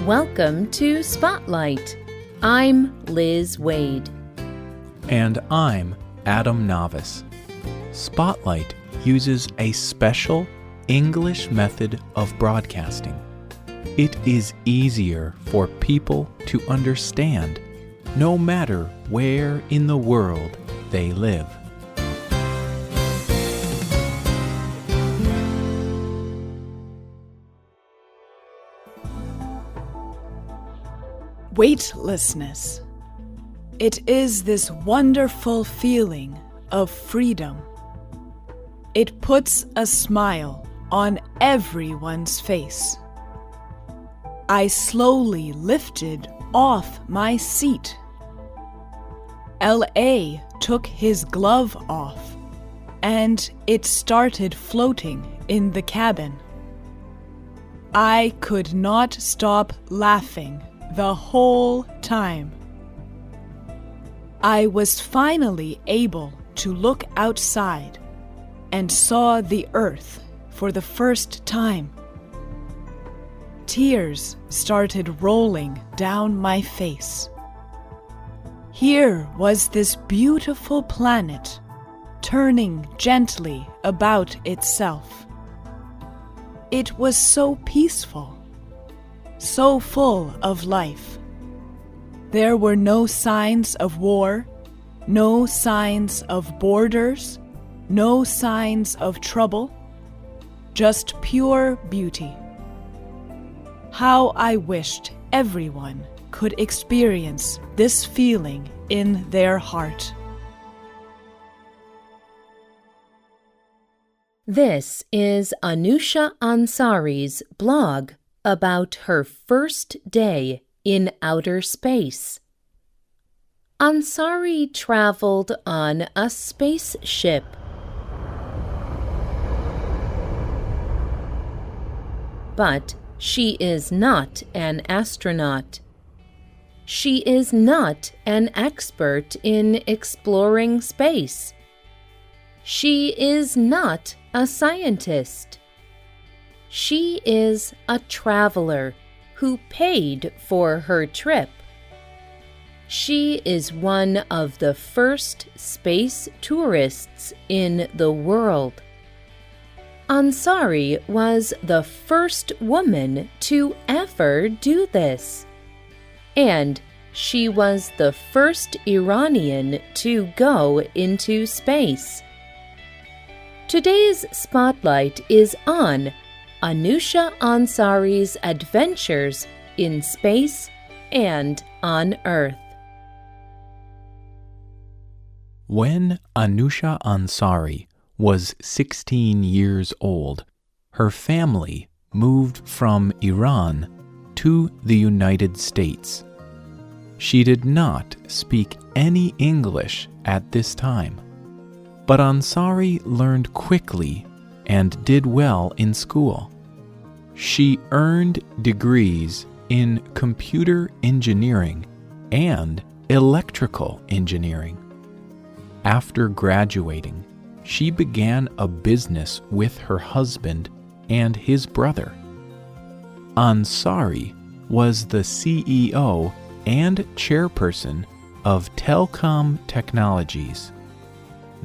Welcome to Spotlight. I'm Liz Waid. And I'm Adam Navis. Spotlight uses a special English method of broadcasting. It is easier for people to understand, no matter where in the world they live. Weightlessness. It is this wonderful feeling of freedom. It puts a smile on everyone's face. I slowly lifted off my seat. L.A. took his glove off, and it started floating in the cabin. I could not stop laughing the whole time. I was finally able to look outside and saw the earth for the first time. Tears started rolling down my face. Here was this beautiful planet turning gently about itself. It was so peaceful, so full of life. There were no signs of war, no signs of borders, no signs of trouble, just pure beauty. How I wished everyone could experience this feeling in their heart. This is Anousheh Ansari's blog about her first day in outer space. Ansari traveled on a spaceship. But she is not an astronaut. She is not an expert in exploring space. She is not a scientist. She is a traveler who paid for her trip. She is one of the first space tourists in the world. Ansari was the first woman to ever do this. And she was the first Iranian to go into space. Today's spotlight is on Anousheh Ansari's adventures in space and on Earth. When Anousheh Ansari was 16 years old, her family moved from Iran to the United States. She did not speak any English at this time, but Ansari learned quickly and did well in school. She earned degrees in computer engineering and electrical engineering. After graduating, she began a business with her husband and his brother. Ansari was the CEO and chairperson of Telcom Technologies.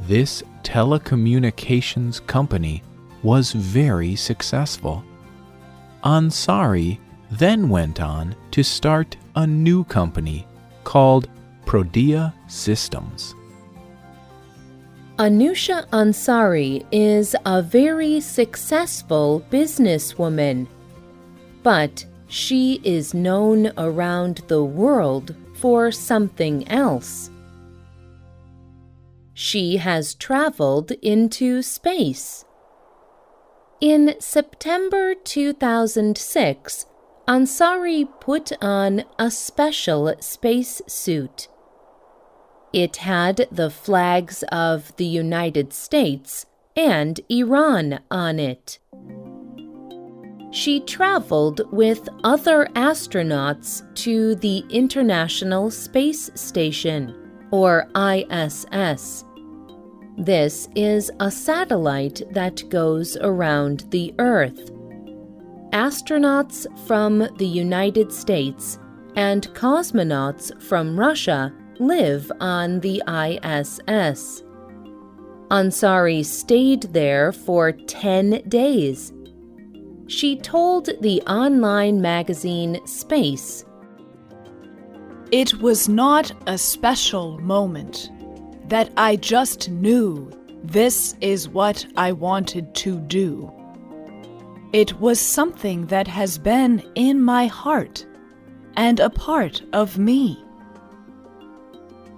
This telecommunications company was very successful. Ansari then went on to start a new company called Prodea Systems. Anousheh Ansari is a very successful businesswoman, but she is known around the world for something else. She has traveled into space. In September 2006, Ansari put on a special space suit. It had the flags of the United States and Iran on it. She traveled with other astronauts to the International Space Station, or ISS. This is a satellite that goes around the Earth. astronauts from the United States and cosmonauts from Russia live on the ISS. Ansari stayed there for 10 days. She told the online magazine Space, "It was not a special moment that I just knew this is what I wanted to do. It was something that has been in my heart and a part of me.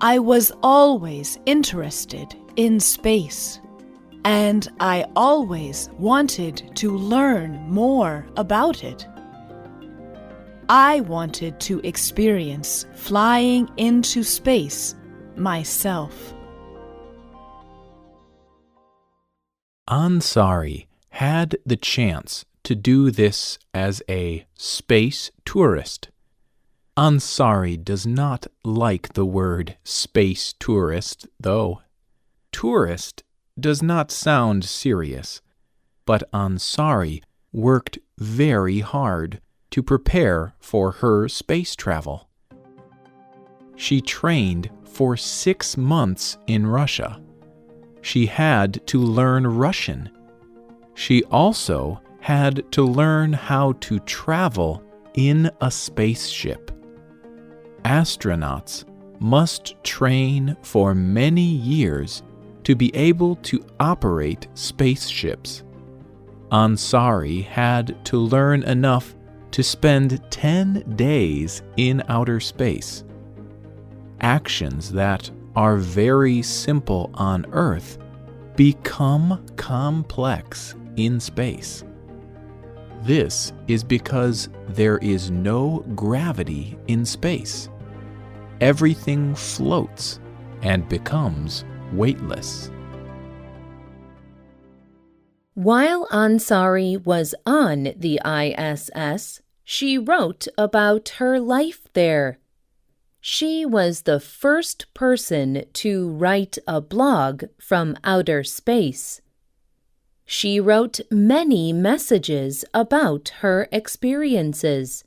I was always interested in space, and I always wanted to learn more about it. I wanted to experience flying into space myself." Ansari had the chance to do this as a space tourist. Ansari does not like the word space tourist, though. Tourist does not sound serious, but Ansari worked very hard to prepare for her space travel. She trained for 6 months in Russia. She had to learn Russian. She also had to learn how to travel in a spaceship. Astronauts must train for many years to be able to operate spaceships. Ansari had to learn enough to spend 10 days in outer space. Actions that are very simple on Earth become complex in space. This is because there is no gravity in space. Everything floats and becomes weightless. While Ansari was on the ISS, she wrote about her life there. She was the first person to write a blog from outer space. She wrote many messages about her experiences.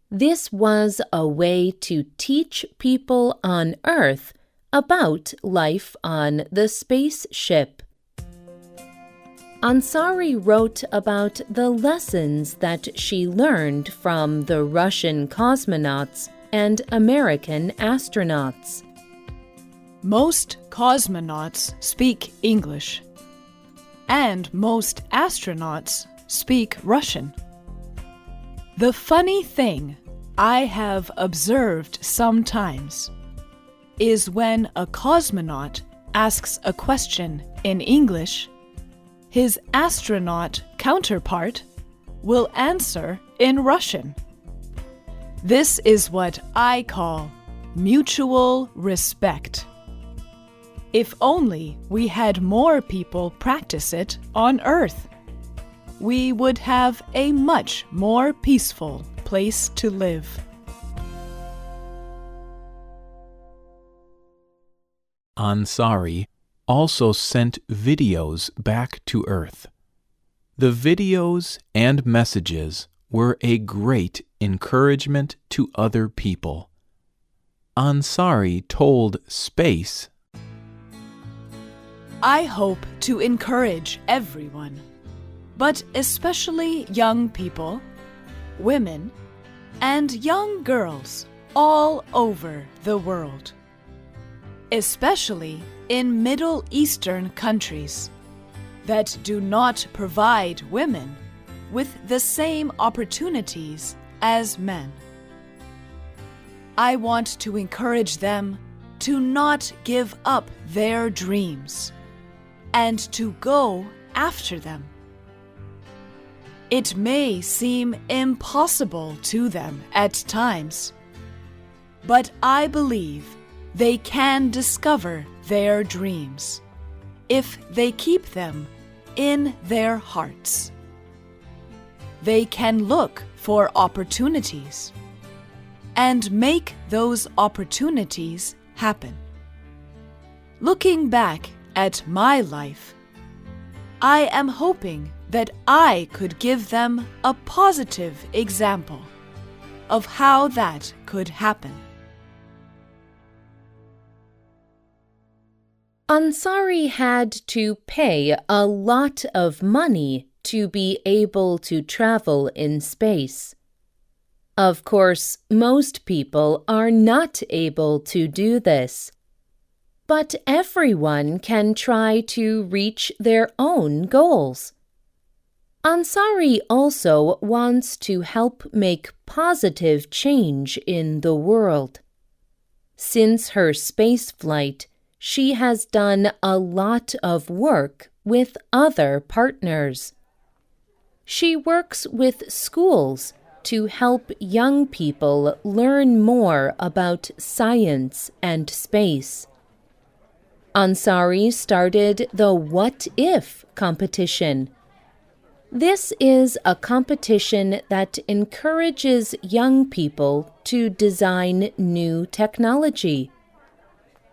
This was a way to teach people on Earth about life on the spaceship. Ansari wrote about the lessons that she learned from the Russian cosmonauts and American astronauts. Most cosmonauts speak English, and most astronauts speak Russian. The funny thing I have observed sometimes is when a cosmonaut asks a question in English, his astronaut counterpart will answer in Russian. This is what I call mutual respect. If only we had more people practice it on Earth, we would have a much more peaceful place to live. Ansari also sent videos back to Earth. The videos and messages were a great encouragement to other people. Ansari told Space, I hope to encourage everyone, but especially young people, women, and young girls all over the world, especially in Middle Eastern countries that do not provide women with the same opportunities as men. I want to encourage them to not give up their dreams and to go after them. It may seem impossible to them at times, but I believe they can discover their dreams if they keep them in their hearts. They can look for opportunities and make those opportunities happen. Looking back at my life, I am hoping that I could give them a positive example of how that could happen. Ansari had to pay a lot of money to be able to travel in space. Of course, most people are not able to do this, but everyone can try to reach their own goals. Ansari also wants to help make positive change in the world. Since her space flight, she has done a lot of work with other partners. She works with schools to help young people learn more about science and space. Ansari started the What If competition. This is a competition that encourages young people to design new technology.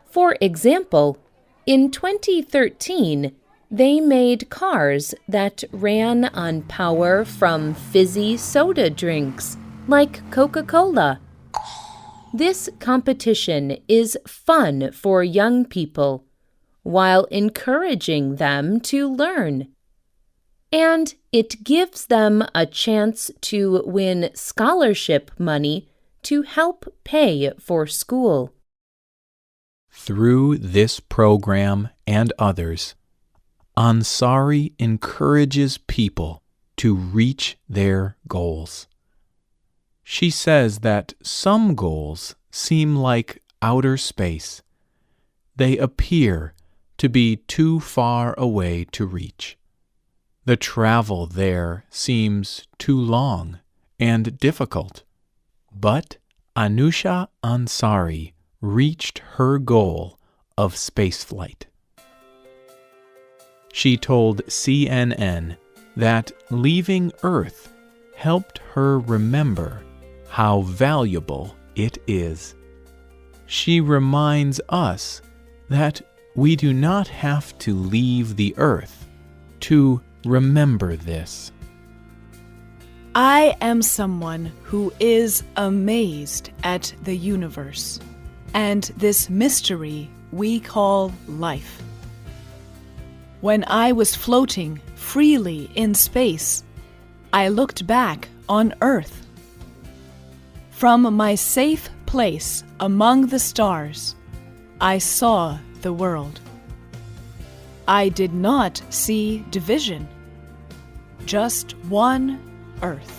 For example, in 2013, they made cars that ran on power from fizzy soda drinks, like Coca-Cola. This competition is fun for young people, while encouraging them to learn. And it gives them a chance to win scholarship money to help pay for school. Through this program and others, Ansari encourages people to reach their goals. She says that some goals seem like outer space. They appear to be too far away to reach. The travel there seems too long and difficult. But Anousheh Ansari reached her goal of spaceflight. She told CNN that leaving Earth helped her remember how valuable it is. She reminds us that we do not have to leave the Earth to remember this. I am someone who is amazed at the universe and this mystery we call life. When I was floating freely in space, I looked back on Earth. From my safe place among the stars, I saw the world. I did not see division, just one Earth.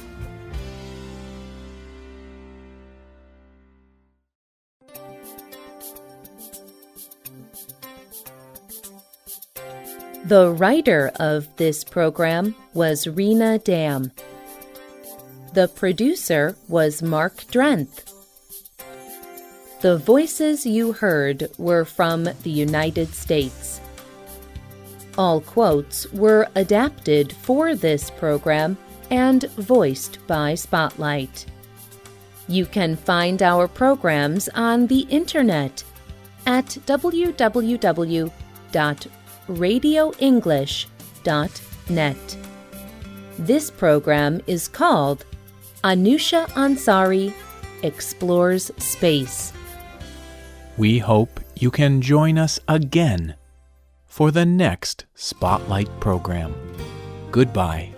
The writer of this program was Rena Dam. The producer was Mark Drenth. The voices you heard were from the United States. All quotes were adapted for this program and voiced by Spotlight. You can find our programs on the internet at www.radioenglish.net. This program is called Anousheh Ansari Explores Space. We hope you can join us again for the next Spotlight program. Goodbye.